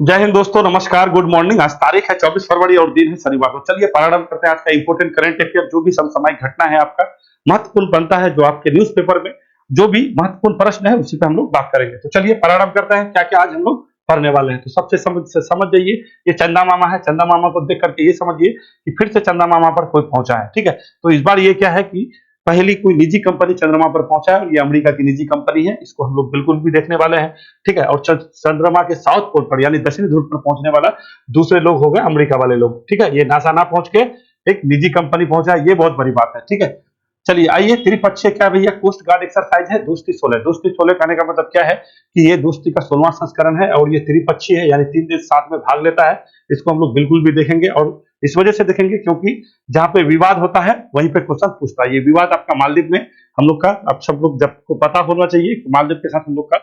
जय हिंद दोस्तों, नमस्कार, गुड मॉर्निंग। आज तारीख है 24 फरवरी और दिन है शनिवार। तो चलिए प्रारंभ करते हैं आज का इंपोर्टेंट करंट अफेयर। जो भी समसामयिक घटना है आपका महत्वपूर्ण बनता है, जो आपके न्यूज़पेपर में जो भी महत्वपूर्ण प्रश्न है उसी पे हम लोग बात करेंगे। तो चलिए प्रारंभ करते हैं क्या क्या आज हम लोग पढ़ने वाले हैं। तो सबसे समझ जाइए, ये चंदा मामा है। चंदा मामा को देख करके ये समझिए कि फिर से चंदा मामा पर कोई पहुंचा है। ठीक है, तो इस बार ये क्या है कि पहली कोई निजी कंपनी चंद्रमा पर पहुंचा है और ये अमेरिका की निजी कंपनी है। इसको हम लोग बिल्कुल भी देखने वाले हैं। ठीक है, और चंद्रमा के साउथ पोल पर यानी दक्षिणी ध्रुव पर पहुंचने वाला दूसरे लोग हो गए अमेरिका वाले लोग। ठीक है, ये नासा ना पहुंच के एक निजी कंपनी पहुंचा है, ये बहुत बड़ी बात है। ठीक है, चलिए आइए। त्रिपक्षीय क्या भैया, कोस्ट गार्ड एक्सरसाइज है दोस्ती 16। दोस्ती 16 कहने का मतलब क्या है कि ये दोस्ती का 16वां संस्करण है और ये त्रिपक्षीय है, यानी 3 देश साथ में भाग लेता है। इसको हम लोग बिल्कुल भी देखेंगे और इस वजह से देखेंगे क्योंकि जहां पे विवाद होता है वहीं पे क्वेश्चन पूछता है। ये विवाद आपका मालदीव में हम लोग का, अब सब लोग जब को पता होना चाहिए कि मालदीव के साथ हम लोग का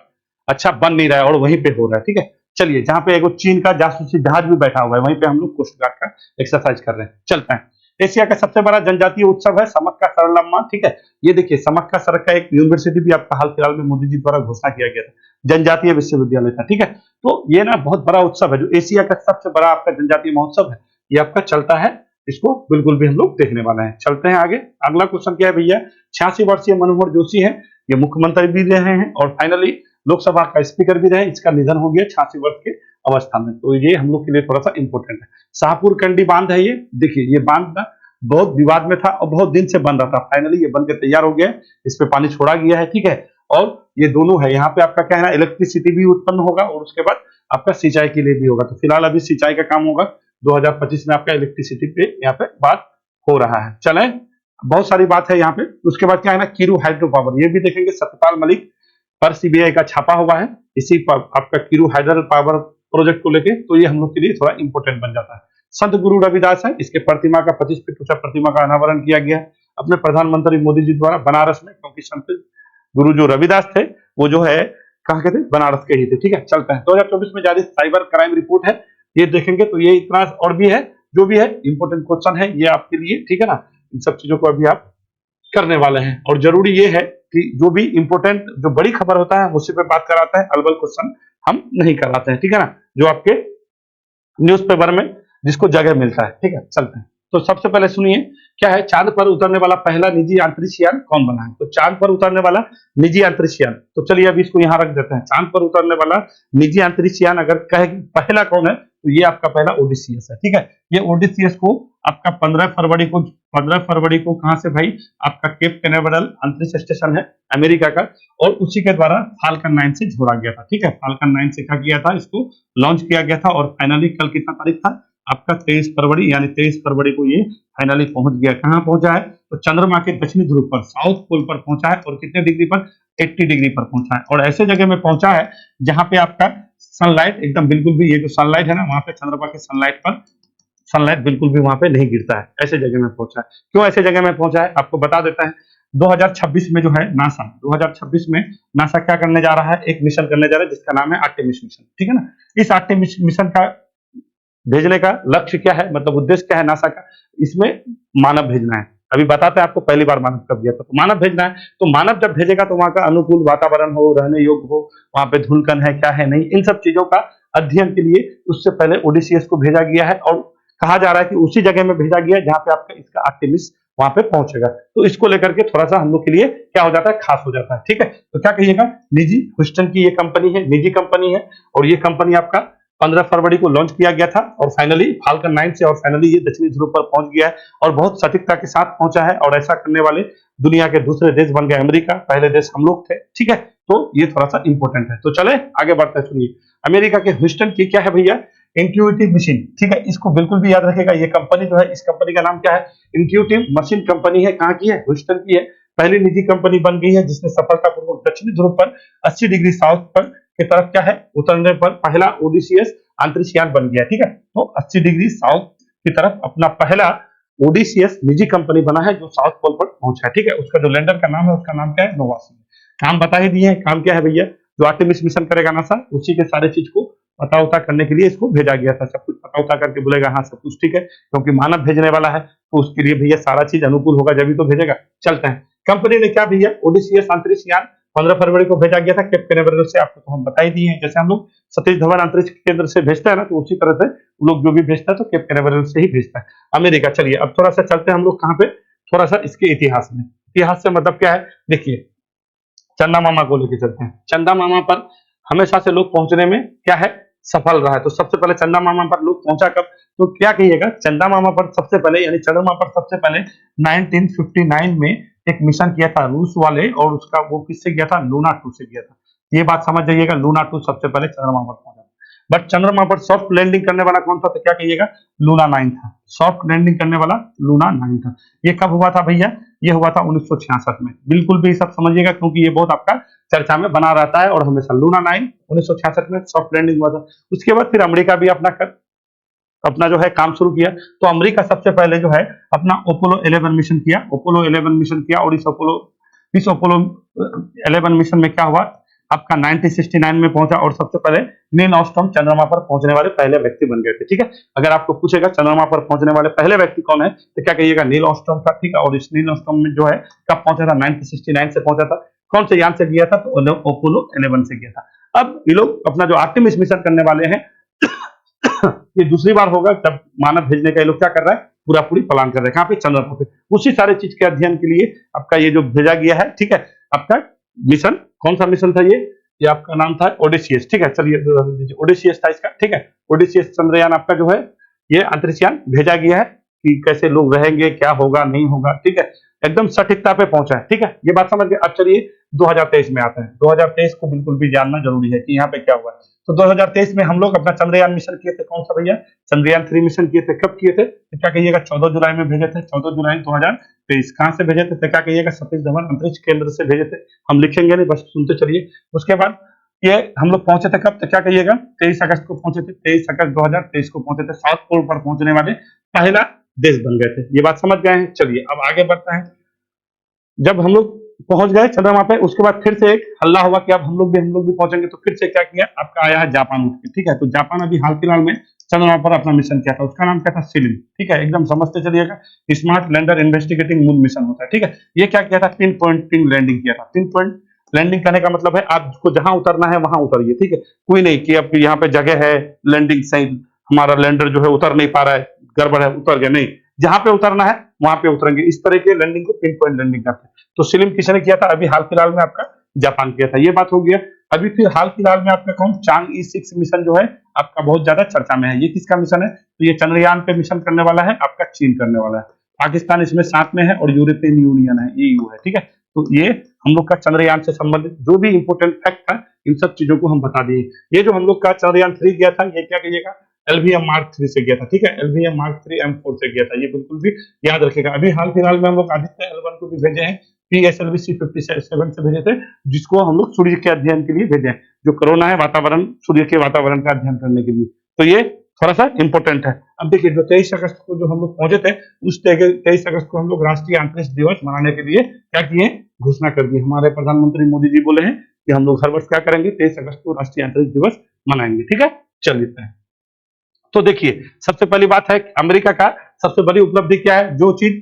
अच्छा बन नहीं रहा है और वहीं पे हो रहा है। ठीक है, चलिए जहां पे एगो चीन का जासूसी जहाज भी बैठा हुआ है वहीं पे हम लोग कोस्ट गार्ड का एक्सरसाइज कर रहे हैं। चलते हैं। एशिया का सबसे बड़ा जनजातीय उत्सव है समक्का सरलम्मा। ठीक है, ये देखिए समक्का सर का एक यूनिवर्सिटी भी आपका हाल फिलहाल में मोदी जी द्वारा घोषणा किया गया था, जनजातीय विश्वविद्यालय था। ठीक है, तो ये ना बहुत बड़ा उत्सव है, जो एशिया का सबसे बड़ा आपका जनजातीय महोत्सव है, ये आपका चलता है। इसको बिल्कुल भी हम लोग देखने वाले हैं। चलते हैं आगे। अगला क्वेश्चन क्या है भैया, 86 वर्षीय मनोहर जोशी है, ये मुख्यमंत्री भी रहे हैं और फाइनली लोकसभा का स्पीकर भी रहे। इसका निधन हो गया 86 वर्ष के अवस्था में, तो ये हम लोग के लिए थोड़ा सा इंपॉर्टेंट है। शाहपुर कंडी बांध है, ये देखिए ये बांध ना बहुत विवाद में था और बहुत दिन से बन रहा था, फाइनली ये बनकर तैयार हो गया है, इस पे पानी छोड़ा गया है। ठीक है, और ये दोनों है, यहाँ पे आपका क्या है ना, इलेक्ट्रिसिटी भी उत्पन्न होगा और उसके बाद आपका सिंचाई के लिए भी होगा। तो फिलहाल अभी सिंचाई का काम होगा, 2025 में आपका इलेक्ट्रिसिटी पे यहाँ पे बात हो रहा है। चले, बहुत सारी बात है यहाँ पे। उसके बाद क्या है ना, कीरू हाइड्रो पावर, ये भी देखेंगे। सत्यपाल मलिक पर सीबीआई का छापा हुआ है इसी पर आपका कीरू हाइड्रो पावर प्रोजेक्ट को लेके, तो ये हम लोग के लिए थोड़ा इंपॉर्टेंट बन जाता है। संत गुरु रविदास है, इसके प्रतिमा का 25 फीट ऊंचा प्रतिमा का अनावरण किया गया है अपने प्रधानमंत्री मोदी जी द्वारा बनारस में, क्योंकि संत गुरु जो रविदास थे वो जो है कहाँ के थे, बनारस के ही थे। ठीक है, चलते हैं। 2024 में जारी साइबर क्राइम रिपोर्ट है, ये देखेंगे। तो ये इतना और भी है, जो भी है इंपॉर्टेंट क्वेश्चन है ये आपके लिए। ठीक है ना, इन सब चीजों को अभी आप करने वाले हैं और जरूरी ये है कि जो भी इंपॉर्टेंट जो बड़ी खबर होता है उसी पे बात कराता है, अलबल क्वेश्चन हम नहीं कराते हैं। ठीक है ना, जो आपके न्यूज़पेपर में जिसको जगह मिलता है। ठीक है, चलते हैं। तो सबसे पहले सुनिए क्या है, चांद पर उतरने वाला पहला निजी अंतरिक्ष यान कौन बना है। तो चांद पर उतरने वाला निजी अंतरिक्ष यान, तो चलिए अभी इसको यहां रख देते हैं। चांद पर उतरने वाला निजी अंतरिक्ष यान अगर कहे पहला कौन है तो ये आपका पहला ओडिसियस है। ठीक है, ये ओडिसियस को आपका 15 फरवरी को कहां से भाई, आपका केप कैनावेरल अंतरिक्ष स्टेशन है अमेरिका का, और उसी के द्वारा फाल्कन 9 से जोड़ा गया था। ठीक है, फाल्कन 9 से क्या किया था, इसको लॉन्च किया गया था और फाइनली कल कितना तारीख था आपका 23 फरवरी, यानी 23 फरवरी को ये फाइनली पहुंच गया। कहां पहुंचा है तो चंद्रमा के दक्षिणी ध्रुव पर, साउथ पोल पर पहुंचा है और कितने डिग्री पर, 80 डिग्री पर पहुंचा है। और ऐसे जगह में पहुंचा है जहां पे आपका सनलाइट एकदम बिल्कुल भी, ये जो सनलाइट है ना वहां पे चंद्रमा के सनलाइट पर सनलाइट बिल्कुल भी वहां पे नहीं गिरता है, ऐसे जगह में पहुंचा है। क्यों ऐसे जगह में पहुंचा है आपको बता देता है। 2026 में जो है नासा, 2026 में नासा क्या करने जा रहा है, एक मिशन करने जा रहा है जिसका नाम है आर्टेमिस मिशन। ठीक है ना, इस आर्टेमिस मिशन का भेजने का लक्ष्य क्या है, मतलब उद्देश्य क्या है नासा का, इसमें मानव भेजना है। अभी बताते हैं आपको पहली बार मानव कब गया था, तो मानव भेजना है। तो मानव जब भेजेगा तो वहां का अनुकूल वातावरण हो, रहने योग्य हो, वहां पे धूलकण है क्या है नहीं, इन सब चीजों का अध्ययन के लिए उससे पहले ओडिसियस को भेजा गया है और कहा जा रहा है कि उसी जगह में भेजा गया है जहां पे आपका इसका आर्टेमिस वहां पे पहुंचेगा। तो इसको लेकर के थोड़ा सा हम लोग के लिए क्या हो जाता है, खास हो जाता है। ठीक है, तो क्या कहिएगा, निजी ह्यूस्टन की ये कंपनी है, निजी कंपनी है और ये कंपनी आपका 15 फरवरी को लॉन्च किया गया था और फाइनली फाल्कन 9 से और फाइनली ये दक्षिणी ध्रुव पर पहुंच गया है और बहुत सटीकता के साथ पहुंचा है। और ऐसा करने वाले दुनिया के दूसरे देश बन गए अमेरिका, पहले देश हम लोग थे। ठीक है, तो ये थोड़ा सा इंपॉर्टेंट है। तो चले आगे बढ़ते हैं। सुनिए, अमेरिका के ह्यूस्टन की क्या है भैया, इंट्यूटिव मशीन। ठीक है, इसको बिल्कुल भी याद रखेगा। ये कंपनी जो है, इस कंपनी का नाम क्या है, इंट्यूटिव मशीन कंपनी है। कहाँ की है, ह्यूस्टन की है। पहली निजी कंपनी बन गई है जिसने सफलतापूर्वक दक्षिणी ध्रुव पर 80 डिग्री साउथ पर की तरफ क्या है उतरने पर पहला ओडिसियस अंतरिक्ष यान बन गया। ठीक है, तो 80 डिग्री साउथ की तरफ अपना पहला ओडिसियस निजी कंपनी बना है जो साउथ पोल पर पहुंचा है। ठीक है, उसका जो लैंडर का नाम है उसका नाम क्या है, नोवा। काम बता ही दिए हैं, काम क्या है भैया, जो आर्टेमिस मिशन करेगा नासा उसी के सारे चीज को पता उता करने के लिए इसको भेजा गया था। सब कुछ पता उता करके बोलेगा हाँ सब कुछ ठीक है, क्योंकि मानव भेजने वाला है तो उसके लिए भैया सारा चीज अनुकूल होगा जब ही तो भेजेगा। चलते हैं, कंपनी ने क्या भैया ओडिसियस अंतरिक्ष यान 15 फरवरी को भेजा गया था केप कैनावेरल से, आपको तो हम बता ही दिए हैं। जैसे हम लोग सतीश धवन अंतरिक्ष केंद्र से भेजता है ना, तो उसी तरह से वो लोग जो भी भेजता है तो केप कैनावेरल से ही भेजता है अमेरिका। चलिए अब थोड़ा सा चलते हैं हम लोग कहाँ पे, थोड़ा सा इसके इतिहास में। इतिहास से मतलब क्या है, देखिए चंदा मामा को लेके चलते हैं। चंदा मामा पर हमेशा से लोग पहुंचने में क्या है, सफल रहा है। तो सबसे पहले चंदा मामा पर लोग पहुंचा कब, तो क्या कहिएगा, चंदा मामा पर सबसे पहले यानी चंद्रमा पर सबसे पहले 1959 में एक मिशन किया था रूस वाले, और उसका वो किससे किया था, लूना 2 से किया था। ये बात समझ जाइएगा, लूना 2 सबसे पहले चंद्रमा पर पहुंचा। बट चंद्रमा पर सॉफ्ट लैंडिंग करने वाला कौन था, तो क्या कहिएगा, लूना 9 था। सॉफ्ट लैंडिंग करने वाला लूना 9 था। ये कब हुआ था भैया, ये हुआ था 1966 में। बिल्कुल भी सब समझिएगा, क्योंकि ये बहुत आपका चर्चा में बना रहता है। और हमेशा लूना 9 1966 में सॉफ्ट लैंडिंग हुआ था। उसके बाद फिर अमेरिका भी अपना जो है काम शुरू किया। तो अमेरिका सबसे पहले जो है अपना अपोलो 11 मिशन किया, अपोलो 11 मिशन किया। और इस अपोलो 11 मिशन में क्या हुआ, आपका 1969 में पहुंचा, और सबसे पहले नील आर्मस्ट्रांग चंद्रमा पर पहुंचने वाले पहले व्यक्ति बन गए थे। ठीक है, अगर आपको पूछेगा चंद्रमा पर पहुंचने वाले पहले व्यक्ति कौन है, तो क्या कहिएगा, नील आर्मस्ट्रांग था। ठीक है, और इस नील आर्मस्ट्रांग में जो है कब पहुंचा था, 1969 से पहुंचा था। कौन से यान से गया था, तो अपोलो 11 से गया था। अब ये लोग अपना जो आर्टेमिस मिशन करने वाले हैं ये दूसरी बार होगा जब मानव भेजने का ये लोग क्या कर रहा है, पूरा पूरी प्लान कर रहे हैं। कहाँ पे, चंद्रमा पे। उसी सारे चीज के अध्ययन के लिए आपका ये जो भेजा गया है, ठीक है, आपका मिशन कौन सा मिशन था, ये आपका नाम था ओडिसियस। ठीक है, चलिए ओडिसियस था इसका। ठीक है, ओडिसियस चंद्रयान आपका जो है ये अंतरिक्ष यान भेजा गया है कि कैसे लोग रहेंगे, क्या होगा नहीं होगा। ठीक है, एकदम सटीकता पे पहुंचा है। ठीक है, ये बात समझ गए। अब चलिए 2023 में आते हैं। 2023 को बिल्कुल भी जानना जरूरी है कि यहाँ पे क्या हुआ है। तो 2023 में हम लोग अपना चंद्रयान मिशन किए थे। कौन सा भैया, चंद्रयान 3 मिशन किए थे। कब किए थे, तो क्या कहिएगा, 14 जुलाई में भेजे थे। 14 जुलाई 2023। कहां से भेजे थे, तो क्या कहिएगा, सतीश धवन अंतरिक्ष केंद्र से भेजे थे। हम लिखेंगे नहीं, बस सुनते चलिए। उसके बाद ये हम लोग पहुंचे थे कब, तो क्या कहिएगा, 23 अगस्त को पहुंचे थे। 23 अगस्त 2023 को पहुंचे थे। साउथ पोल पर पहुंचने वाले पहला देश बन गए थे। ये बात समझ गए हैं। चलिए अब आगे बढ़ते हैं। जब हम लोग पहुंच गए चंद्रमा पे, उसके बाद फिर से एक हल्ला हुआ कि अब हम लोग भी पहुंचेंगे। तो फिर से क्या किया, आपका आया है जापान उठ के। ठीक है, तो जापान अभी हाल फिलहाल में चंद्रमा पर अपना मिशन किया था। उसका नाम क्या था, सिलिम। ठीक है, एकदम समझते चलिएगा, smart lander investigating moon mission होता है। ठीक है, ये क्या किया था, पिन पॉइंट लैंडिंग किया था। पिन पॉइंट लैंडिंग करने का मतलब है आपको जहां उतरना है वहां उतरिए। ठीक है, कोई नहीं कि अब यहाँ पे जगह है, लैंडिंग सही, हमारा लैंडर जो है उतर नहीं पा रहा है, गड़बड़ है, उतर गया, नहीं, जहां पे उतरना है वहां पे उतरेंगे। इस तरह के लैंडिंग को पिन पॉइंट लैंडिंग करते हैं। तो सिलिम किसने किया था, अभी हाल फिलहाल में आपका जापान किया था। ये बात हो गया। अभी फिर हाल फिलहाल में आपका कौन, चांग E6 मिशन जो है आपका बहुत ज्यादा चर्चा में है। ये किसका मिशन है, तो ये चंद्रयान पे मिशन करने वाला है आपका चीन करने वाला है। पाकिस्तान इसमें साथ में है और यूरोपियन यूनियन है, EU है। ठीक है, तो ये हम लोग का चंद्रयान से संबंधित जो भी इंपोर्टेंट फैक्ट था, इन सब चीजों को हम बता दिए। ये जो हम लोग का चंद्रयान 3 गया था, ये क्या कहिएगा, LVM Mark 3 से गया था। ठीक है, LVM Mark 3 M4 से गया था। ये बिल्कुल भी याद रखेगा। अभी हाल फिलहाल में हम लोग आदित्य L1 को भी भेजे हैं, PSLV C57 से भेजे थे, जिसको हम लोग सूर्य के अध्ययन के लिए भेजे हैं। जो कोरोना है, वातावरण, सूर्य के वातावरण का अध्ययन करने के लिए। तो ये थोड़ा सा इंपॉर्टेंट है। अब देखिए, जो 23 अगस्त को जो हम लोग पहुंचे थे, उस 23 अगस्त को हम लोग राष्ट्रीय अंतरिक्ष दिवस मनाने के लिए क्या किए, घोषणा कर दी। हमारे प्रधानमंत्री मोदी जी बोले हैं कि हम लोग हर वर्ष क्या करेंगे, 23 अगस्त को राष्ट्रीय अंतरिक्ष दिवस मनाएंगे। ठीक है, चलिए। तो देखिए, सबसे पहली बात है अमेरिका का सबसे बड़ी उपलब्धि क्या है, जो चीज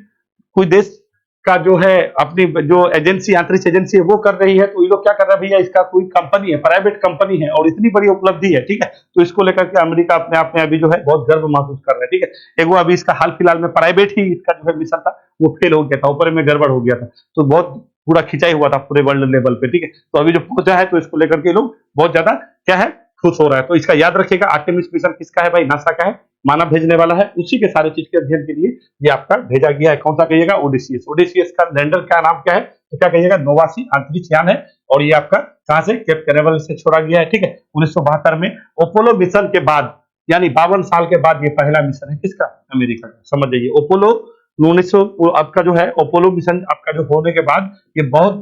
कोई देश का जो है अपनी जो एजेंसी, अंतरिक्ष एजेंसी है, वो कर रही है, तो ये लोग क्या कर रहे हैं भैया, इसका कोई कंपनी है, प्राइवेट कंपनी है, और इतनी बड़ी उपलब्धि है। ठीक है, तो इसको लेकर के अमेरिका अपने आप में अभी जो है बहुत गर्व महसूस कर रहा है। ठीक है, एक वो अभी इसका हाल फिलहाल में प्राइवेट ही इसका जो है मिशन था, वो फेल हो गया था, ऊपर में गड़बड़ हो गया था, तो बहुत पूरा खिंचाई हुआ था पूरे वर्ल्ड लेवल पे। ठीक है, तो अभी जो पहुंचा है, तो इसको लेकर के लोग बहुत ज्यादा क्या है, खुश हो रहा है। तो इसका याद रखिएगा, आर्टेमिस मिशन किसका है भाई, नासा का है, मानव भेजने वाला है, उसी के सारे चीज के अध्ययन के लिए ये आपका भेजा गया है। कौन सा कहिएगा, ओडिसियस। ओडिसियस का लैंडर का नाम क्या है, तो क्या कहिएगा, नोवासी अंतरिक्ष यान है। और ये आपका कहां से, केप कैनावेरल से छोड़ा गया है। ठीक है, 1972 में अपोलो मिशन के बाद, यानी 52 साल के बाद ये पहला मिशन है किसका, अमेरिका का। समझ जाइए, अपोलो 1900 आपका जो है अपोलो मिशन आपका जो होने के बाद, ये बहुत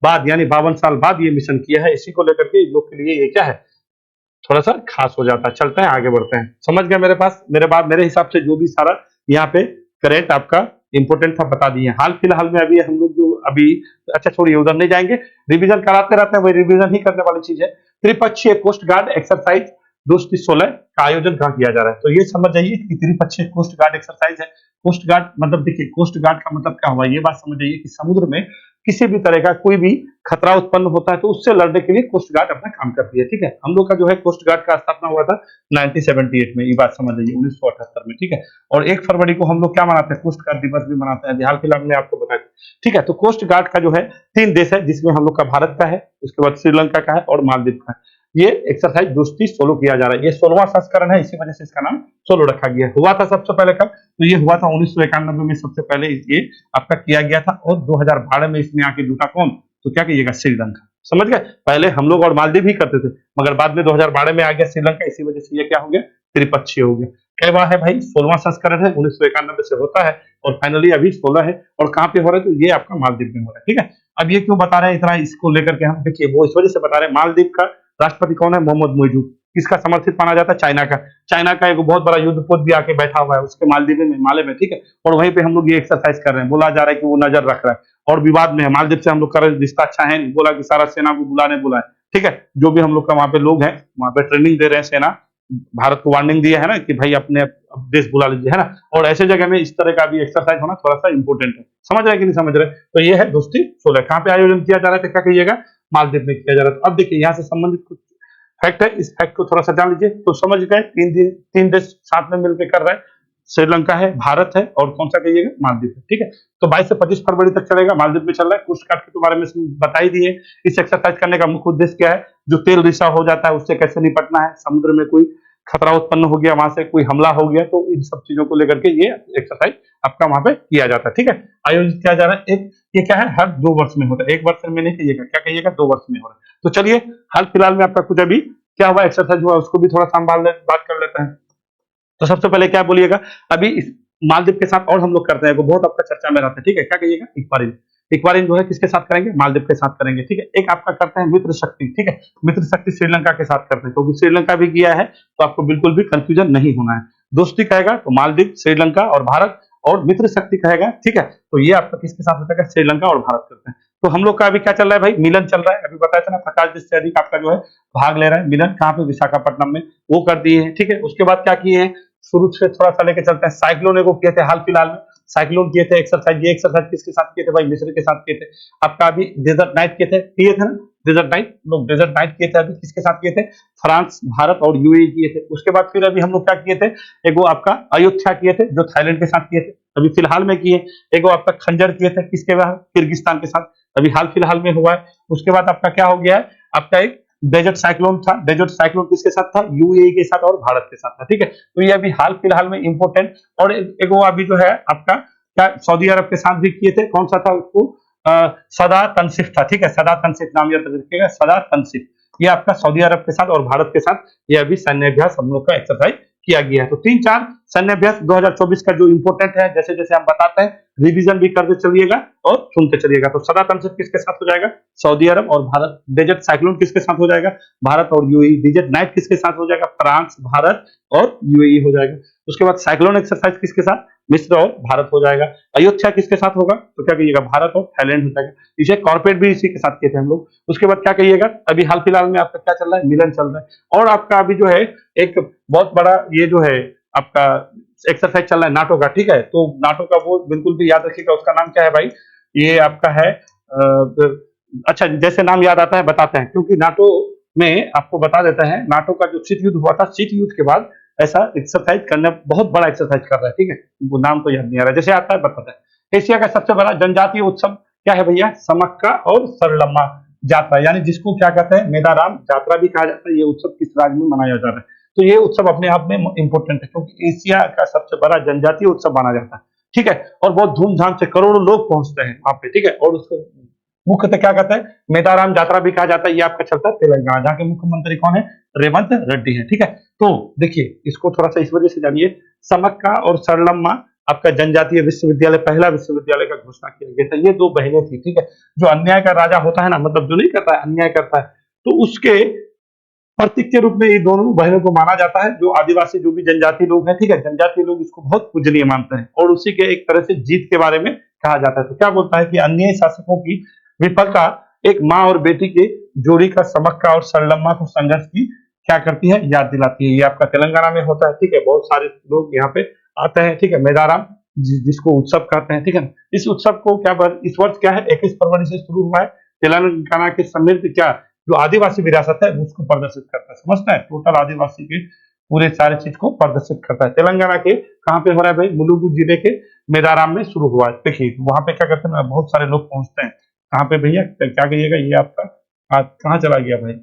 बाद यानी 52 साल बाद ये मिशन किया है। इसी को लेकर के इन लोग के लिए ये क्या है, थोड़ा सा खास हो जाता है। चलते हैं आगे बढ़ते हैं। समझ गए मेरे पास, मेरे हिसाब से जो भी सारा यहाँ पे करेंट आपका इंपोर्टेंट था बता दिए। हाल फिलहाल में अभी हम लोग जो अभी, अच्छा छोड़िए उधर नहीं जाएंगे, रिवीजन कराते रहते हैं, वही रिवीजन ही करने वाली चीज है। त्रिपक्षीय कोस्ट गार्ड एक्सरसाइज 2016 का आयोजन कहाँ किया जा रहा है, तो ये समझ जाइए कि त्रिपक्षीय कोस्ट गार्ड एक्सरसाइज है। कोस्ट गार्ड मतलब देखिए, कोस्ट गार्ड का मतलब क्या हुआ, ये बात समझ जाइए कि समुद्र में किसी भी तरह का कोई भी खतरा उत्पन्न होता है तो उससे लड़ने के लिए कोस्ट गार्ड अपना काम करती है। ठीक है, हम लोग का जो है कोस्ट गार्ड का स्थापना हुआ था 1978 में, ये बात समझ लीजिए, 1978 में। ठीक है, और 1 फरवरी को हम लोग क्या मनाते हैं, कोस्ट गार्ड दिवस भी मनाते हैं, हाल फिलहाल में आपको बताया। ठीक है, तो कोस्ट गार्ड का जो है 3 देश है, जिसमें हम लोग का भारत का है, उसके बाद श्रीलंका का है और मालदीव का है। ये एक्सरसाइज दोस्ती सोलो किया जा रहा है, ये 16वां संस्करण है, इसी वजह से इसका नाम सोलो रखा गया। हुआ था सबसे पहले कब, तो ये हुआ था 1991 में, सबसे पहले ये आपका किया गया था, और 2012 में इसमें आके जुटा कौन, तो क्या कहिएगा, श्रीलंका। समझ गए, पहले हम लोग और मालदीव ही करते थे, मगर बाद में 2012 में आ गया श्रीलंका, इसी वजह से ये क्या हो गया, त्रिपक्षीय हो गया। कैवा है भाई, 16वां संस्करण है, 1991 से होता है और फाइनली अभी 16 है। और कहाँ पे हो रहा है, तो ये आपका मालदीव में हो रहा है। ठीक है, अब ये क्यों बता रहे हैं इतना इसको लेकर के, हम देखिए वो इस वजह से बता रहे हैं, मालदीव का राष्ट्रपति कौन है, मोहम्मद मोइजू, किसका समर्थित माना जाता है, चाइना का। चाइना का एक बहुत बड़ा युद्धपोत भी आके बैठा हुआ है उसके मालदीव में, माले में। ठीक है, और वहीं पे हम लोग ये एक्सरसाइज कर रहे हैं, बोला जा रहा है कि वो नजर रख रहा है और विवाद में है, मालदीव से हम लोग का रिश्ता अच्छा है नहीं, बोला कि सारा सेना को बुलाने बुलाए। ठीक है, जो भी हम लोग का वहाँ पे लोग हैं, वहाँ पे ट्रेनिंग दे रहे हैं सेना, भारत को वार्निंग दिया है ना कि भाई अपने देश बुला लीजिए, है ना। और ऐसे जगह में इस तरह का भी एक्सरसाइज होना थोड़ा सा इंपॉर्टेंट है। समझ रहे हैं कि नहीं समझ रहे, तो ये है दोस्ती 16। कहाँ पे आयोजन किया जा रहा है, क्या कहिएगा, मालदीव में किया जा रहा है। तो अब देखिए यहाँ से संबंधित कुछ फैक्ट है, इस फैक्ट को थोड़ा सा जान लीजिए तो समझ गए। 3 देश साथ में मिलकर कर रहे हैं, श्रीलंका है, भारत है और कौन सा कहिएगा, मालदीव है। ठीक है, तो 22 से 25 फरवरी तक चलेगा, मालदीव में चल रहा है। कोस्ट गार्ड के बारे में बता ही दिए। इस एक्सरसाइज करने का मुख्य उद्देश्य क्या है, जो तेल रिसा हो जाता है उससे कैसे निपटना है, समुद्र में कोई खतरा उत्पन्न हो गया, वहां से कोई हमला हो गया, तो इन सब चीजों को लेकर के ये एक्सरसाइज आपका वहां पे किया जाता है। ठीक है, आयोजित किया जा रहा है। एक ये क्या है, हर 2 वर्ष में होता है, 1 वर्ष में नहीं कहिएगा, क्या कहिएगा, 2 वर्ष में हो रहा है। तो चलिए हाल फिलहाल में आपका कुछ अभी क्या हुआ, एक्सरसाइज हुआ, उसको भी थोड़ा संभाल बात कर लेते हैं। तो सबसे पहले क्या बोलिएगा, अभी इस मालदीव के साथ और हम लोग करते हैं, वो बहुत आपका चर्चा में रहता है। ठीक है, क्या कहिएगा, एक्वारिन। एक्वारिन जो है किसके साथ करेंगे, मालदीव के साथ करेंगे। ठीक है, एक आपका करते हैं मित्र शक्ति। ठीक है, मित्र शक्ति श्रीलंका के साथ करते हैं, क्योंकि श्रीलंका भी किया है, तो आपको बिल्कुल भी कंफ्यूजन नहीं होना है। दोस्ती कहेगा तो मालदीव, श्रीलंका और भारत, और मित्र शक्ति कहेगा। ठीक है, तो ये आपका किसके साथ होता है, श्रीलंका और भारत करते हैं। तो हम लोग का अभी क्या चल रहा है भाई, मिलन चल रहा है। अभी बताया था ना, 50 देश से अधिक आपका जो है भाग ले रहा है। मिलन कहाँ पे, विशाखापट्टनम में, वो कर दिए हैं। ठीक है, उसके बाद क्या किए हैं, शुरू से थोड़ा सा लेके चलते हैं। साइक्लोन को किए थे हाल फिलहाल में, साइक्लोन किए थे एक्सरसाइज। ये एक्सरसाइज किसके साथ किए थे भाई, मिस्र के साथ किए थे। आपका अभी डेजर्ट नाइट किए थे ना, डेजर्ट नाइट, लोग डेजर्ट नाइट किए थे। अभी किसके साथ किए थे, फ्रांस, भारत और यूएई किए थे। उसके बाद फिर अभी हम लोग क्या किए थे, एक वो आपका अयोध्या किए थे, जो थाईलैंड के साथ किए थे, अभी फिलहाल में किए। एक वो आपका खंजर किए थे, किसके बाद, किर्गिस्तान के साथ, अभी हाल फिलहाल में हुआ है। उसके बाद आपका क्या हो गया है, आपका एक डेजर्ट साइक्लोन था। डेजर्ट साइक्लोन किसके साथ था, यूएई के साथ और भारत के साथ था। ठीक है, तो ये अभी हाल फिलहाल में इंपोर्टेंट। और एक वो अभी जो है आपका क्या, सऊदी अरब के साथ भी किए थे, कौन सा था, उसको सदा तनसिफ था। ठीक है, सदा तनसिफ नाम याद रखिएगा, सदा तनसिफ। ये आपका सऊदी अरब के साथ और भारत के साथ ये अभी सैन्य अभ्यास हम लोग का एक्सरसाइज किया गया है। तो 3-4 सैन्य अभ्यास 2024 का जो इंपोर्टेंट है, जैसे जैसे हम बताते हैं रिवीजन भी करते चलिएगा और सुनते चलिएगा। तो सदा तनसिफ किसके साथ हो जाएगा, सऊदी अरब और भारत। डेजर्ट साइक्लोन किसके साथ हो जाएगा, भारत और यूएई। डेजर्ट नाइट किसके साथ हो जाएगा, फ्रांस, भारत और यूएई हो जाएगा। उसके बाद साइक्लोन एक्सरसाइज किसके साथ, मिस्र और भारत हो जाएगा। अयोध्या किसके साथ होगा, तो क्या कहिएगा, भारत और थाईलैंड हो जाएगा। इसे कॉर्पोरेट भी इसी के साथ किए थे हम लोग। उसके बाद क्या कहिएगा, अभी हाल फिलहाल में आपका क्या चल रहा है, मिलन चल रहा है। और आपका अभी जो है एक बहुत बड़ा ये जो है आपका एक्सरसाइज चल रहा है नाटो का। ठीक है, तो नाटो का वो बिल्कुल भी याद रखिएगा, उसका नाम क्या है भाई, ये आपका है अच्छा, जैसे नाम याद आता है बताते हैं, क्योंकि नाटो में आपको बता देता है, नाटो का जो शीत युद्ध हुआ था, शीत युद्ध के बाद ऐसा एक्सरसाइज करना, बहुत बड़ा एक्सरसाइज कर रहा है। ठीक है, वो नाम तो याद नहीं आ रहा, जैसे आता है बताता है। एशिया का सबसे बड़ा जनजातीय उत्सव क्या है भैया, समक्का और सरलम्मा जात्रा, यानी जिसको क्या कहते हैं, मेदाराम जात्रा भी कहा जाता है। ये उत्सव किस राज्य में मनाया जा रहा है, तो ये उत्सव अपने आप में इंपोर्टेंट है, क्योंकि एशिया का सबसे बड़ा जनजातीय उत्सव माना जाता है। ठीक है, और बहुत धूमधाम से करोड़ों लोग पहुंचते हैं वहां पे। ठीक है, और उसको मुख्यतः क्या कहते हैं, मेदाराम जात्रा भी कहा जाता है। ये आपका चलता है तेलंगाना, जहाँ के मुख्यमंत्री कौन है, रेवंत रेड्डी है। ठीक है, तो देखिए इसको थोड़ा सा इस वजह से जानिए, समक्का और सरलम्मा आपका जनजातीय विश्वविद्यालय, पहला विश्वविद्यालय का घोषणा किया गया था। ये 2 बहनें थी। ठीक है, जो अन्याय का राजा होता है ना, मतलब जो नहीं करता है, अन्याय करता है, तो उसके प्रतीक के रूप में ये दोनों बहनों को माना जाता है। जो आदिवासी, जो भी जनजाति लोग हैं, ठीक है, जनजाति लोग इसको बहुत पूजनीय मानते हैं, और उसी के एक तरह से जीत के बारे में कहा जाता है। तो क्या बोलता है कि अन्यायी शासकों की विफलता एक माँ और बेटी के जोड़ी का समक्का और सरलम्मा को संघर्ष की क्या करती है, याद दिलाती है। ये आपका तेलंगाना में होता है। ठीक है, बहुत सारे लोग यहाँ पे आते हैं। ठीक है, मेदाराम जिसको उत्सव कहते हैं, ठीक है ना। इस उत्सव को इस वर्ष क्या है, 21 फरवरी से शुरू हुआ है। तेलंगाना के समृद्ध क्या जो आदिवासी विरासत है उसको प्रदर्शित करता है, समझता है, टोटल आदिवासी के पूरे सारे चीज को प्रदर्शित करता है। तेलंगाना के कहाँ पे हो रहा है भाई, मुलुगु जिले के मेदाराम में शुरू हुआ है। देखिए वहां पे क्या करते हैं ना, बहुत सारे लोग पहुंचते हैं। कहाँ पे भैया, क्या कहिएगा, ये आपका कहाँ चला गया भाई,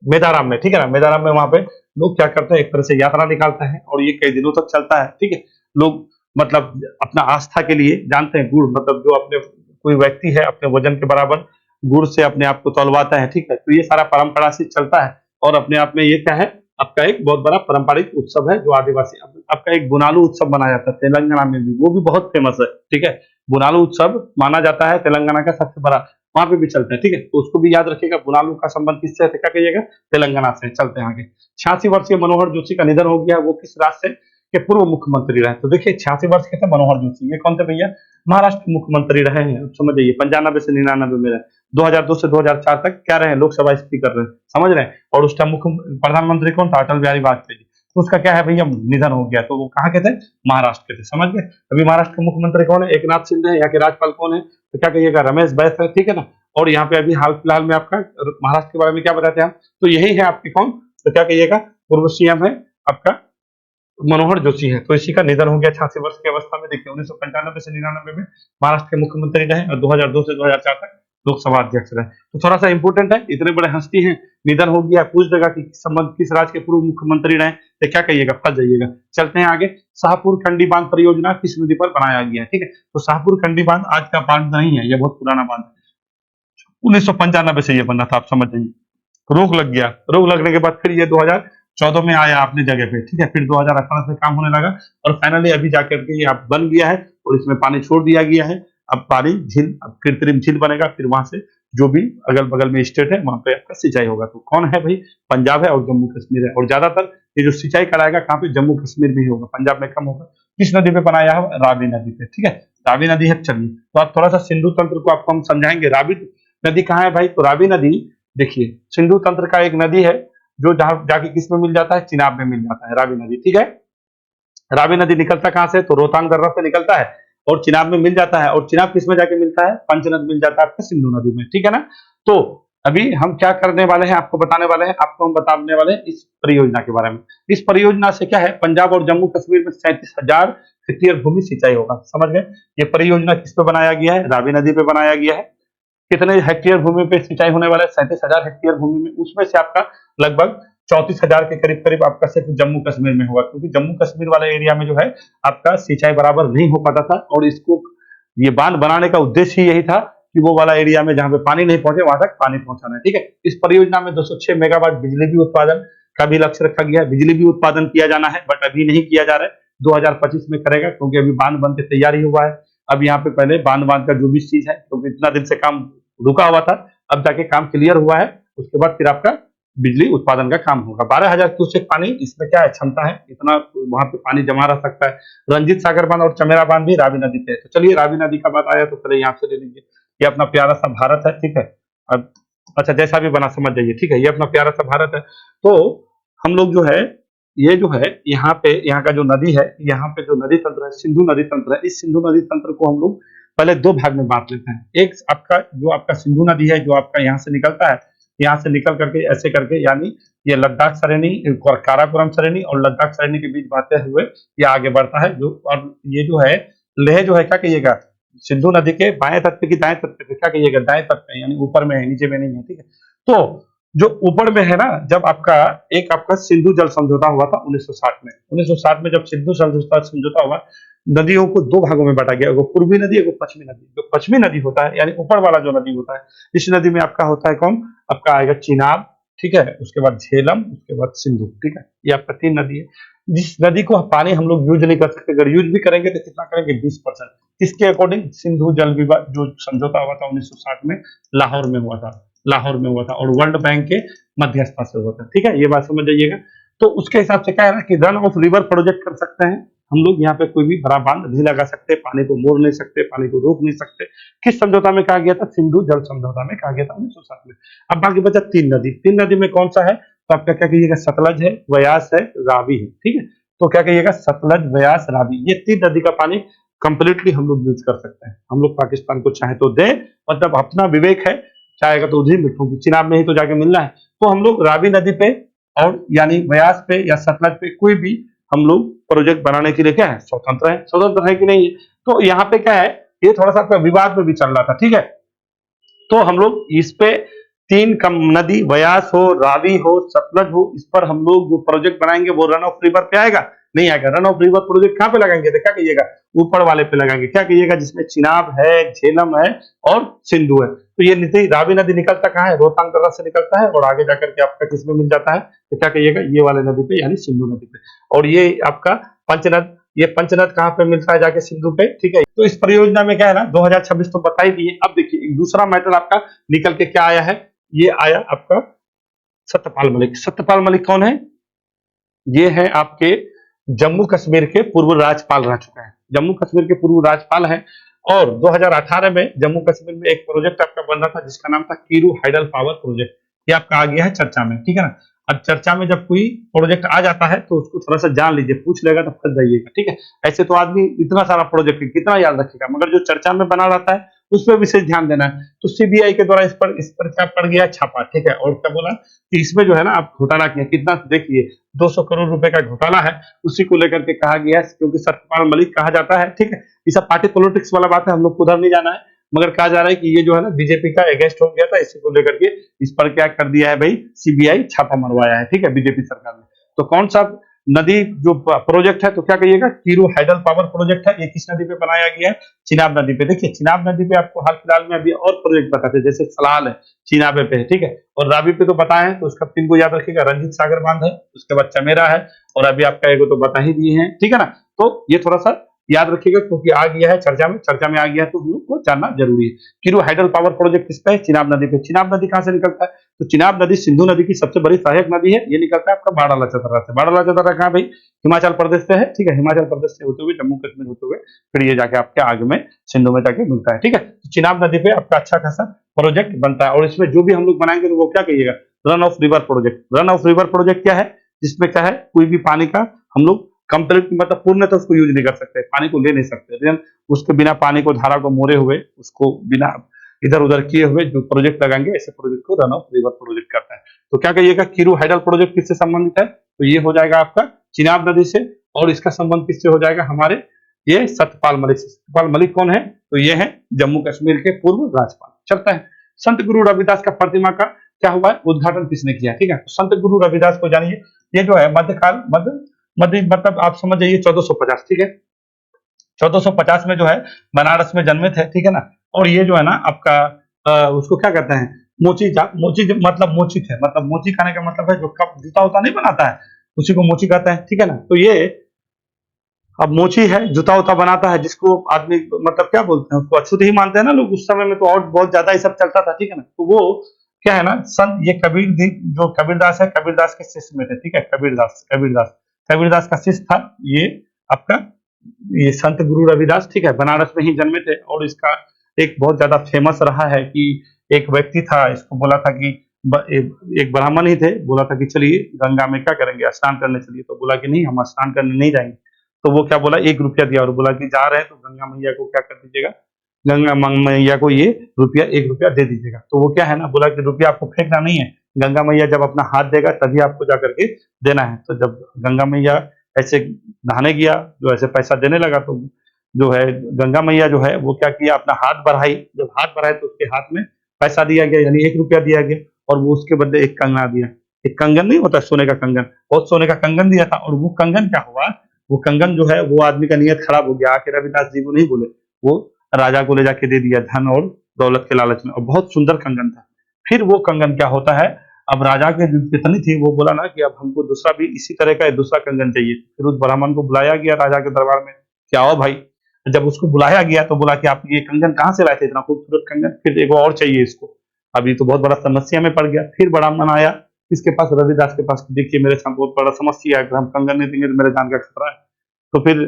मेदाराम में, ठीक है ना। मेदाराम में वहां पे लोग क्या करते हैं, एक तरह से यात्रा निकालते हैं और ये कई दिनों तक चलता है, ठीक है। लोग मतलब अपना आस्था के लिए जानते हैं, गुड़ मतलब जो अपने कोई व्यक्ति है अपने वजन के बराबर गुड़ से अपने आप को तौलवाता है, ठीक है। तो ये सारा परंपरा से चलता है और अपने आप में ये क्या है, आपका एक बहुत बड़ा पारंपरिक उत्सव है जो आदिवासी आपका एक बुनालू उत्सव मनाया जाता है तेलंगाना में भी, वो भी बहुत फेमस है, ठीक है। बुनालू उत्सव माना जाता है तेलंगाना का सबसे बड़ा, वहां पे भी चलता है, ठीक है। तो उसको भी याद रखिएगा, बुनालू का संबंध किससे है, तो क्या कहिएगा, तेलंगाना से। चलते हैं आगे। 86 वर्षीय मनोहर जोशी का निधन हो गया, वो किस राज्य से के पूर्व मुख्यमंत्री रहे। तो देखिए 86 वर्ष के थे मनोहर जोशी, ये कौन थे भैया, महाराष्ट्र के मुख्यमंत्री रहे हैं। समझ जाइए 95 से 99 में रहे, 2002 से 2004 तक क्या रहे, लोकसभा स्पीकर रहे, समझ रहे हैं। और उस टाइम मुख्य प्रधानमंत्री कौन था, अटल बिहारी वाजपेयी जी। तो उसका क्या है भैया, निधन हो गया। तो वो कहाँ के थे, महाराष्ट्र के थे, समझ गए। अभी महाराष्ट्र के मुख्यमंत्री कौन है, एकनाथ शिंदे है। यहाँ के राज्यपाल कौन है, तो क्या कहिएगा, रमेश बैस है, ठीक है ना। और यहाँ पे अभी हाल फिलहाल में आपका महाराष्ट्र के बारे में क्या बताते हैं हम, तो यही है आपके कौन, तो क्या कहिएगा, पूर्व सीएम है आपका मनोहर जोशी है। तो इसी का निधन हो गया 86 वर्ष की अवस्था में। देखिए 1995 से 99 में महाराष्ट्र के मुख्यमंत्री रहे और 2002 से 2004 तक लोकसभा अध्यक्ष रहे। तो थोड़ा सा इंपोर्टेंट है, इतने बड़े हस्ती हैं, निधन हो गया, पूछ देगा कि संबंध किस राज्य के पूर्व मुख्यमंत्री रहे, तो क्या कहिएगा, फंस जाइएगा। चलते हैं आगे। शाहपुर खंडी बांध परियोजना किस नदी पर बनाया गया है, ठीक है। तो शाहपुर खंडी बांध आज का बांध नहीं है, यह बहुत पुराना बांध है, 1995 से ये बना था, आप समझ जाइए। रोक लग गया, रोक लगने के बाद फिर ये 2014 में आया अपने जगह पे, ठीक है। फिर 2018 से काम होने लगा और फाइनली अभी जाकर के ये आप बन गया है और इसमें पानी छोड़ दिया गया है। अब पानी झील, अब कृत्रिम झील बनेगा, फिर वहां से जो भी अगल बगल में स्टेट है वहां पे आपका सिंचाई होगा। तो कौन है भाई, पंजाब है और जम्मू कश्मीर है। और ज्यादातर ये जो सिंचाई कराएगा कहाँ पे, जम्मू कश्मीर में ही होगा, पंजाब में कम होगा। किस नदी पे बनाया है, रावी नदी पे, ठीक है। रावी नदी है। चलिए तो आप थोड़ा सा सिंधु तंत्र को आपको हम समझाएंगे। रावी नदी कहाँ है भाई, तो रावी नदी देखिए सिंधु तंत्र का एक नदी है जो जहां जाके किस में मिल जाता है, चिनाब में मिल जाता है रावी नदी, ठीक है। रावी नदी निकलता कहां से, तो रोहतांग दर्रा से निकलता है और चिनाब में मिल जाता है। और चिनाब किस में जाके मिलता है, पंचनद मिल जाता है आपका सिंधु नदी में, ठीक है ना। तो अभी हम क्या करने वाले हैं, आपको बताने वाले हैं, आपको हम बताने वाले हैं इस परियोजना के बारे में। इस परियोजना से क्या है, पंजाब और जम्मू कश्मीर में 37,000 हेक्टेयर भूमि सिंचाई होगा, समझ गए। ये परियोजना किस पे बनाया गया है, रावी नदी पे बनाया गया है। कितने हेक्टेयर भूमि पे सिंचाई होने वाला है, 37,000 हेक्टेयर भूमि में। उसमें से आपका लगभग 34,000 के करीब करीब आपका सिर्फ जम्मू कश्मीर में होगा, क्योंकि जम्मू कश्मीर वाले एरिया में जो है आपका सिंचाई बराबर नहीं हो पाता था। और इसको ये बांध बनाने का उद्देश्य ही यही था कि वो वाला एरिया में जहां पे पानी नहीं पहुंचे वहां तक पानी पहुंचाना है, ठीक है। इस परियोजना में 206 मेगावाट बिजली भी उत्पादन का भी लक्ष्य रखा गया है। बिजली भी उत्पादन किया जाना है, बट अभी नहीं किया जा रहा है, 2025 में करेगा, क्योंकि अभी बांध बन के तैयार ही हुआ है। अब यहाँ पे पहले बांध का जो भी चीज है, क्योंकि इतना दिन से काम रुका हुआ था, अब जाके काम क्लियर हुआ है। उसके बाद फिर आपका बिजली उत्पादन का काम होगा। 12,000 क्यूसेक पानी इसमें क्या है, क्षमता है, इतना वहां पे पानी जमा रह सकता है। रंजीत सागर बांध और चमेरा बांध भी रावी नदी पे है। तो चलिए रावी नदी का बात आया तो चलिए यहाँ से ले लीजिए। ये अपना प्यारा सा भारत है, ठीक है। अब अच्छा जैसा भी बना समझ जाइए, ठीक है। ये अपना प्यारा सा भारत है। तो हम लोग जो है ये जो है यहाँ पे, यहाँ का जो नदी है, यहाँ पे जो नदी तंत्र है सिंधु नदी तंत्र है। इस सिंधु नदी तंत्र को हम लोग पहले दो भाग में बांट लेते हैं। एक आपका जो आपका सिंधु नदी है, जो आपका यहाँ से निकलता है, यहाँ से निकल करके ऐसे करके, यानी ये लद्दाख श्रेणी, काराकोरम श्रेणी और लद्दाख श्रेणी के बीच बहते हुए ये आगे बढ़ता है। जो और ये जो है लेह जो है, क्या कहिएगा, सिंधु नदी के बाएं तट पे की दाएं तट पे, क्या कहिएगा, दाएं तट पे, यानी ऊपर में है, नीचे में नहीं है, ठीक है। तो जो ऊपर में है ना, जब आपका एक आपका सिंधु जल समझौता हुआ था 1960 में, 1960 में जब सिंधु समझौता हुआ, नदियों को दो भागों में बांटा गया, एगो पूर्वी नदी, एगो पश्चिमी नदी। जो पश्चिमी नदी होता है, यानी ऊपर वाला जो नदी होता है, इस नदी में आपका होता है कौन, आपका आएगा चिनाब, ठीक है, उसके बाद झेलम, उसके बाद सिंधु, ठीक है। ये आपका तीन नदी है। जिस नदी को पानी हम लोग यूज नहीं कर सकते, अगर यूज भी करेंगे तो कितना करेंगे, 20%। किसके अकॉर्डिंग, सिंधु जल विवाद जो समझौता हुआ था 1960 में, लाहौर में हुआ था, लाहौर में हुआ था, और वर्ल्ड बैंक के मध्यस्थता से हुआ था, ठीक है। ये बात समझ जाइएगा। तो उसके हिसाब से क्या है ना कि रन ऑफ रिवर प्रोजेक्ट कर सकते हैं हम लोग। यहाँ पे कोई भी बड़ा बांध नहीं लगा सकते, पानी को मोड़ नहीं सकते, पानी को रोक नहीं सकते। किस समझौता में कहा गया था, सिंधु जल समझौता में कहा गया था 1960 में। अब बाकी बचा तीन नदी। तीन नदी में कौन सा है, तो आपका क्या कहिएगा, सतलज है, व्यास है, रावी है, ठीक है। तो क्या कहिएगा, सतलज, व्यास, रावी, ये 3 नदी का पानी कंप्लीटली हम लोग यूज कर सकते हैं। हम लोग पाकिस्तान को चाहे तो दे, मतलब अपना विवेक है, चाहेगा तो उधर मिट्टू की चिनाब में ही तो जाके मिलना है। तो हम लोग रावी नदी पे और यानी व्यास पे या सतलज पे कोई भी हम लोग प्रोजेक्ट बनाने के लिए क्या है, स्वतंत्र है कि नहीं है। तो यहाँ पे क्या है, ये थोड़ा सा विवाद में भी चल रहा था, ठीक है। तो हम लोग इस पे 3 कम नदी, व्यास हो, रावी हो, सतलज हो, इस पर हम लोग जो प्रोजेक्ट बनाएंगे वो रन ऑफ रिवर पे आएगा, नहीं आएगा। रन ऑफ रिवर प्रोजेक्ट कहाँ पे लगाएंगे, तो क्या कहिएगा, ऊपर वाले पे लगाएंगे, क्या कहिएगा, जिसमें चिनाब है, झेलम है और सिंधु है। तो ये नीचे रावी नदी निकलता कहाँ है, रोहतांग दर्रा से निकलता है और आगे जाकर के आपका किसमें मिल जाता है, तो क्या कहिएगा, ये वाले नदी पे यानी सिंधु नदी पे। और ये आपका पंचनद, ये पंचनद कहाँ पे मिलता है, जाके सिंधु पे, ठीक है। तो इस परियोजना में क्या है ना, 2026 तो बता ही दिए। अब देखिए एक दूसरा मैटर आपका निकल के क्या आया है, ये आया आपका सत्यपाल मलिक। सत्यपाल मलिक कौन है, ये है आपके जम्मू कश्मीर के पूर्व राज्यपाल रह चुके हैं, जम्मू कश्मीर के पूर्व राज्यपाल हैं। और 2018 में जम्मू कश्मीर में एक प्रोजेक्ट आपका बन रहा था जिसका नाम था कीरू हाइडल पावर प्रोजेक्ट, ये आपका आ गया है चर्चा में, ठीक है ना। अब चर्चा में जब कोई प्रोजेक्ट आ जाता है तो उसको थोड़ा सा जान लीजिए, पूछ लेगा तो फंस जाइएगा, ठीक है। ऐसे तो आदमी इतना सारा प्रोजेक्ट कितना याद रखेगा, मगर जो चर्चा में बना रहता है उस पर विशेष ध्यान देना है। तो सीबीआई के द्वारा इस पर क्या पड़ गया, छापा, ठीक है। और क्या बोला कि इसमें जो है ना आप घोटाला किया, कितना देखिए 200 करोड़ रुपए का घोटाला है, उसी को लेकर के कहा गया है, क्योंकि सत्यपाल मलिक कहा जाता है, ठीक है। ये सब पार्टी पॉलिटिक्स वाला बात है, हम लोग को उधर नहीं जाना है, मगर कहा जा रहा है कि ये जो है ना बीजेपी का अगेंस्ट हो गया था, इसी को लेकर के इस पर क्या कर दिया है भाई, सीबीआई छापा मरवाया है, ठीक है, बीजेपी सरकार ने। तो कौन सा नदी जो प्रोजेक्ट है, तो क्या कहिएगा, कीरू हाइडल पावर प्रोजेक्ट है। ये किस नदी पे बनाया गया है, चिनाब नदी पे। देखिए चिनाब नदी पे आपको हाल फिलहाल में अभी और प्रोजेक्ट बताते हैं, जैसे सलाल है, चिनाबे पे है, ठीक है। और रावी पे तो बताए हैं, तो उसका 3 को याद रखिएगा, रंजीत सागर बांध है, उसके बाद चमेरा है, और अभी आपका एगो तो बता ही दिए हैं, ठीक है ना। तो ये थोड़ा सा याद रखिएगा, क्योंकि आ गया है चर्चा में आ गया है, तो हम लोग को जानना जरूरी है। कीरू हाइडल पावर प्रोजेक्ट किस पे है, चिनाब नदी पे। चिनाब नदी कहां से निकलता है, तो चिनाब नदी सिंधु नदी की सबसे बड़ी सहायक नदी है। ये निकलता है आपका बाड़ाला चतरा से। बाड़ाला चतरा कहाँ भाई, हिमाचल प्रदेश से है, ठीक है। हिमाचल प्रदेश से होते हुए जम्मू कश्मीर होते हुए फिर ये जाके आपके आगे में सिंधु में जाके मिलता है, ठीक है। तो चिनाब नदी पे आपका अच्छा खासा प्रोजेक्ट बनता है, और इसमें जो भी हम लोग बनाएंगे तो वो क्या कहिएगा, run of river project. Run of river project क्या है, जिसमें क्या है, कोई भी पानी का हम लोग कंप्लीट मतलब पूर्ण तो उसको यूज नहीं कर सकते, पानी को ले नहीं सकते, लेकिन उसके बिना पानी को, धारा को मोरे हुए, उसको बिना इधर उधर किए हुए जो प्रोजेक्ट लगाएंगे, ऐसे प्रोजेक्ट को रन ऑफ रिवर प्रोजेक्ट करता है। तो क्या कहिएगा, कीरू हाइडल प्रोजेक्ट किससे संबंधित है, तो ये हो जाएगा आपका चिनाब नदी से। और इसका संबंध किससे हो जाएगा, हमारे ये सत्यपाल मलिक से। सत्यपाल मलिक कौन है, तो ये है जम्मू कश्मीर के पूर्व राज्यपाल। चलता है, संत गुरु रविदास का प्रतिमा का क्या हुआ है, उद्घाटन किसने किया, ठीक है। तो संत गुरु रविदास को जानिए, ये जो है मध्यकाल मध्य मतलब आप समझ जाइए 1450, ठीक है। 1450 में जो है बनारस में जन्मे थे, ठीक है ना। और ये जो है ना आपका उसको क्या कहते हैं, मतलब मोची थे, मतलब मोची खाने का मतलब है जो कप जूता उता नहीं बनाता है, उसी को मोची कहते हैं, ठीक है ना। तो ये अब मोची है, जूता उता बनाता है, जिसको आदमी मतलब क्या बोलते हैं, उसको अछूत ही मानते हैं ना लोग, उस समय में तो और बहुत ज्यादा ये सब चलता था, ठीक है ना। तो वो क्या है ना, संत ये जो कबीरदास है, कबीरदास के शिष्य में थे, ठीक है। कबीरदास का शिष्य था ये आपका, ये संत गुरु रविदास, ठीक है। बनारस में ही जन्मे थे, और इसका एक बहुत ज्यादा फेमस रहा है कि एक व्यक्ति था, इसको बोला था कि एक ब्राह्मण ही थे, बोला था कि चलिए गंगा में क्या करेंगे, स्नान करने चलिए। तो बोला कि नहीं, हम स्नान करने नहीं जाएंगे। तो वो क्या बोला, 1 रुपया दिया, और बोला कि जा रहे हैं तो गंगा मैया को क्या कर दीजिएगा, गंगा मैया को ये रुपया 1 रुपया दे दीजिएगा। तो वो क्या है ना, बोला कि रुपया आपको फेंकना नहीं है, गंगा मैया जब अपना हाथ देगा तभी आपको जा करके देना है। तो जब गंगा मैया ऐसे नहाने गया, जो ऐसे पैसा देने लगा, तो जो है गंगा मैया जो है वो क्या किया, अपना हाथ बढ़ाई, जब हाथ बढ़ाए तो उसके हाथ में पैसा दिया गया, यानी 1 रुपया दिया गया, और वो उसके बदले एक कंगना दिया। एक कंगन नहीं होता सोने का कंगन, बहुत सोने का कंगन दिया था। और वो कंगन क्या हुआ, वो कंगन जो है वो आदमी का नियत खराब हो गया, आके रविदास जी को नहीं बोले, वो राजा को ले जाके दे दिया, धन और दौलत के लालच में, और बहुत सुंदर कंगन था। फिर वो कंगन क्या होता है, अब राजा के जितनी थी, वो बोला ना कि अब हमको दूसरा भी इसी तरह का दूसरा कंगन चाहिए। फिर उस ब्राह्मण को बुलाया गया राजा के दरबार में, क्या आओ भाई। जब उसको बुलाया गया तो बोला कि आप ये कंगन कहाँ से लाए थे, इतना खूबसूरत कंगन, फिर एक और चाहिए इसको। अभी तो बहुत बड़ा समस्या में पड़ गया। फिर ब्राह्मण आया इसके पास, रविदास के पास, देखिए मेरे साथ बहुत बड़ा समस्या है, हम कंगन नहीं देंगे तो मेरे जान का खतरा है। तो फिर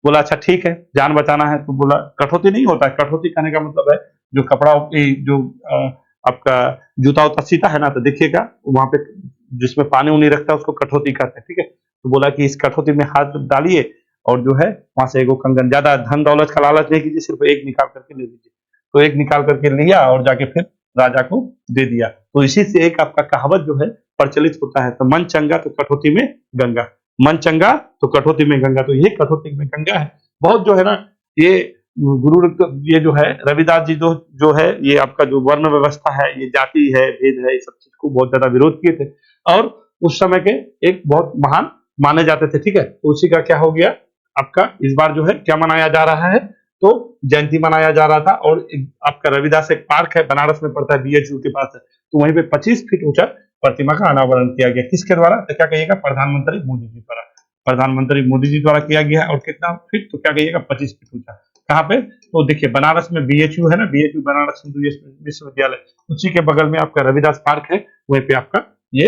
बोला अच्छा ठीक है, जान बचाना है तो बोला कठौती नहीं होता है, कठौती कहने का मतलब है जो कपड़ा जो आपका जूता उता सीता है ना, तो देखिएगा वहां पे जिसमें पानी उनी रखता है उसको कठौती कहते हैं, ठीक है। तो बोला कि इस कठौती में हाथ डालिए और जो है वहां से एगो कंगन, ज्यादा धन दौलत का लालच नहीं कीजिए, सिर्फ एक निकाल करके ले लीजिए। तो एक निकाल करके लिया और जाके फिर राजा को दे दिया। तो इसी से एक आपका कहावत जो है प्रचलित होता है, तो मन चंगा तो कठौती में गंगा, मन चंगा तो कठौती में गंगा। तो ये कठौती में गंगा है। बहुत जो है ना ये गुरु, ये जो है रविदास जी जो है ये आपका जो वर्ण व्यवस्था है, ये जाति है, भेद है, इस सब चीज को बहुत ज्यादा विरोध किए थे और उस समय के एक बहुत महान माने जाते थे। ठीक है, तो उसी का क्या हो गया आपका इस बार जो है क्या मनाया जा रहा है, तो जयंती मनाया जा रहा था। और आपका रविदास एक पार्क है बनारस में पड़ता है, बीएचयू के पास है, तो वहीं पे 25 फीट ऊंचा प्रतिमा का अनावरण किया गया। किसके द्वारा, तो क्या कहिएगा प्रधानमंत्री मोदी जी द्वारा, प्रधानमंत्री मोदी जी द्वारा किया गया है। और कितना फीट, तो क्या कहिएगा 25 फीट ऊंचा। कहाँ पे, तो देखिए बनारस में बीएचयू है ना, बीएचयू बनारस हिंदू विश्वविद्यालय, उसी के बगल में आपका रविदास पार्क है, वहीं पे आपका ये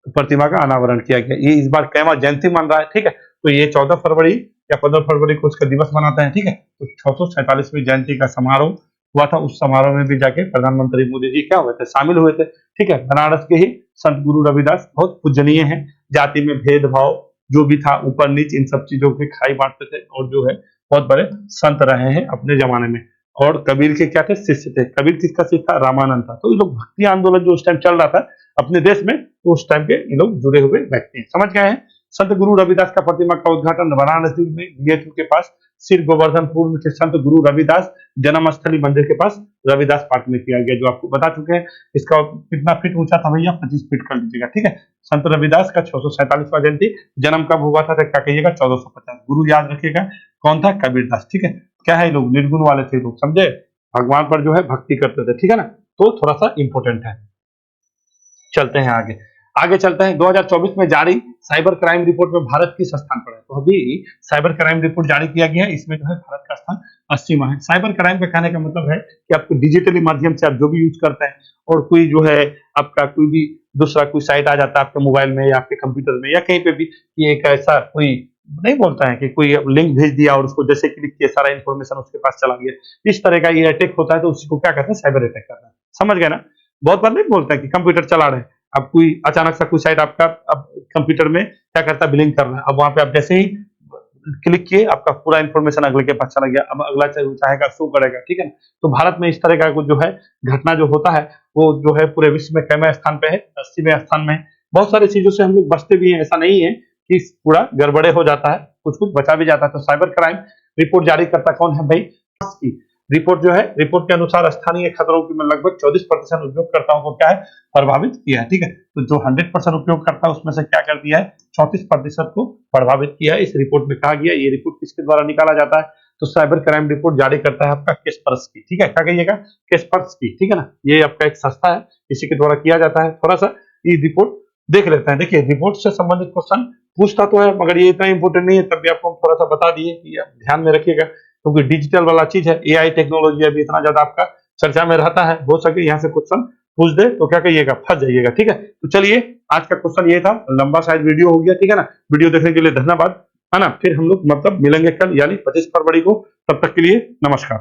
प्रतिमा का अनावरण किया गया। ये इस बार कैवा जयंती मन रहा है। ठीक है, तो ये 14 फरवरी या 15 फरवरी को उसका दिवस मनाते हैं। ठीक है, तो 647वीं जयंती का समारोह हुआ था। उस समारोह में भी जाके प्रधानमंत्री मोदी जी क्या हुए थे, शामिल हुए थे। ठीक है, बनारस के ही संत गुरु रविदास बहुत पूजनीय है। जाति में भेदभाव जो भी था, ऊपर नीच, इन सब चीजों की खाई बांटते थे और जो है बहुत बड़े संत रहे हैं अपने जमाने में। और कबीर के क्या थे, शिष्य थे। कबीर किसका शिष्य था, रामानंद था। तो ये लोग भक्ति आंदोलन जो उस टाइम चल रहा था अपने देश में, तो उस टाइम के ये लोग जुड़े हुए व्यक्ति हैं, समझ गए हैं। संत गुरु रविदास का प्रतिमा का उद्घाटन वाराणसी में बीएचयू के पास सिर गोवर्धनपुर के संत गुरु रविदास जन्मस्थली मंदिर के पास रविदास पार्क में किया गया, जो आपको बता चुके हैं। इसका कितना फीट ऊंचा था भैया, 25 फीट कर लीजिएगा। ठीक है, संत रविदास का 647वां जयंती, जन्म कब हुआ था, क्या कहिएगा 1450। गुरु याद रखिएगा कौन था, कबीरदास। ठीक है, क्या है लोग निर्गुण वाले थे लोग, समझे, भगवान पर जो है भक्ति करते थे। ठीक है ना, तो थोड़ा सा इंपॉर्टेंट है। चलते हैं आगे, आगे चलते हैं। 2024 में जारी साइबर क्राइम रिपोर्ट में भारत किस स्थान पर है। तो अभी साइबर क्राइम रिपोर्ट जारी किया गया है, इसमें जो है भारत का स्थान 80वां है। साइबर क्राइम का कहने का मतलब है कि आपको डिजिटली माध्यम से आप जो भी यूज करते हैं और कोई जो है आपका कोई भी दूसरा कोई साइट आ जाता है आपके मोबाइल में या आपके कंप्यूटर में या कहीं पे भी, कि एक ऐसा कोई नहीं बोलता है कि कोई लिंक भेज दिया और उसको जैसे क्लिक किया सारा इन्फॉर्मेशन उसके पास चला गया, इस तरह का ये अटैक होता है, तो उसी को क्या कहते हैं, साइबर अटैक करना है। समझ गए ना, बहुत बार नहीं बोलता है कि कंप्यूटर चला रहे हैं, अब कोई अचानक सा कोई साइट आपका अब कंप्यूटर में क्या करता है, बिलिंग कर रहा है, अब वहां पे आप जैसे ही क्लिक किए आपका पूरा इन्फॉर्मेशन अगले के पास चला गया, अब अगला चाहेगा शो करेगा। ठीक है, तो भारत में इस तरह का जो है घटना जो होता है वो जो है पूरे विश्व में कैवें स्थान पे है, 80वें स्थान में है। बहुत सारी चीजों से हम लोग बचते भी हैं, ऐसा नहीं है कि पूरा गड़बड़े हो जाता है, कुछ कुछ बचा भी जाता है। तो साइबर क्राइम रिपोर्ट जारी करता कौन है भाई, की रिपोर्ट जो है, रिपोर्ट के अनुसार स्थानीय खतरों की लगभग 24% उपयोगकर्ताओं को क्या है, प्रभावित किया है। ठीक है, तो जो 100% उपयोगकर्ता उसमें से क्या कर दिया है, 34% को प्रभावित किया है। इस रिपोर्ट में कहा गया, ये रिपोर्ट किसके द्वारा निकाला जाता है, तो साइबर क्राइम रिपोर्ट जारी करता है आपका कैस्परस्की। ठीक है, क्या कहिएगा, कैस्परस्की। ठीक है ना, ये आपका एक संस्था है, इसी के द्वारा किया जाता है। थोड़ा सा ये रिपोर्ट देख लेते हैं। देखिए, रिपोर्ट से संबंधित क्वेश्चन पूछता तो है मगर ये इतना इंपॉर्टेंट नहीं है, तब भी आपको थोड़ा सा बता दिए कि आप ध्यान में रखिएगा, क्योंकि डिजिटल वाला चीज है, एआई टेक्नोलॉजी अभी इतना ज्यादा आपका चर्चा में रहता है, हो सके यहाँ से क्वेश्चन पूछ दे तो क्या कहिएगा, फंस जाइएगा। ठीक है, तो चलिए आज का क्वेश्चन ये था, लंबा शायद वीडियो हो गया। ठीक है ना, वीडियो देखने के लिए धन्यवाद, है ना। फिर हम लोग मतलब मिलेंगे कल यानी 25 फरवरी को, तब तक के लिए नमस्कार।